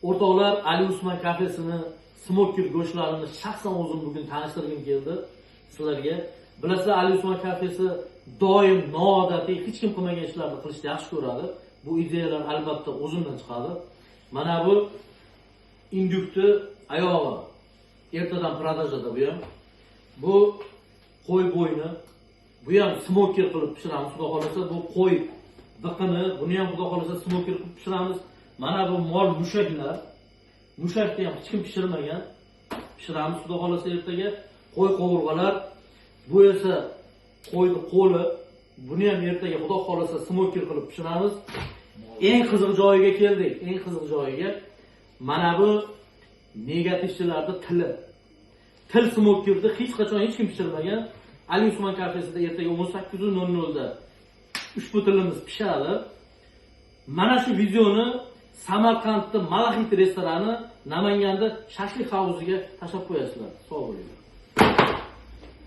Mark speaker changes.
Speaker 1: O'rtoqlar, Ali Usman kafesini smoker go'shtlarini shaxsan o'zim bugun tanishtirgim keldi sizlarga. Bilasizlar, Ali Usman kafesi doim noodatiy, hech kim qilmagan ishlarni qilishni yaxshi ko'radi. Bu ideyalar albatta o'zimdan chiqadi. Mana bu indukni oyog'i ertadan prodajada bu ham. Bu qo'y bo'yni, bu ham smoker qilib pishiramiz, xudo xolasa. Bu qo'y biqini, buni ham xudo xolasa smoker qilib pishiramiz. Mana bu mol mushaklar. Mushakni ham hech kim pishirmagan. Pishiramiz xudo xolasa ertaga. Qo'y qovurg'alar. Bu esa qo'yni qo'li. Buni ham ertaga xudo xolasa smoker qilib pishiramiz. Eng qiziq joyiga keldik. Eng qiziq joyiga. Mana bu negativchilarning tili. Til smokerni hech qachon hech kim pishirmagan. Ali Usman kafesida ertaga 18:00 da ushbu tilimiz pishadi. Mana shu videoni Samarqandda Malahit restorani, Namanganda Shashlik havuziga tashlab qo'yasizlar. Sog' bo'linglar.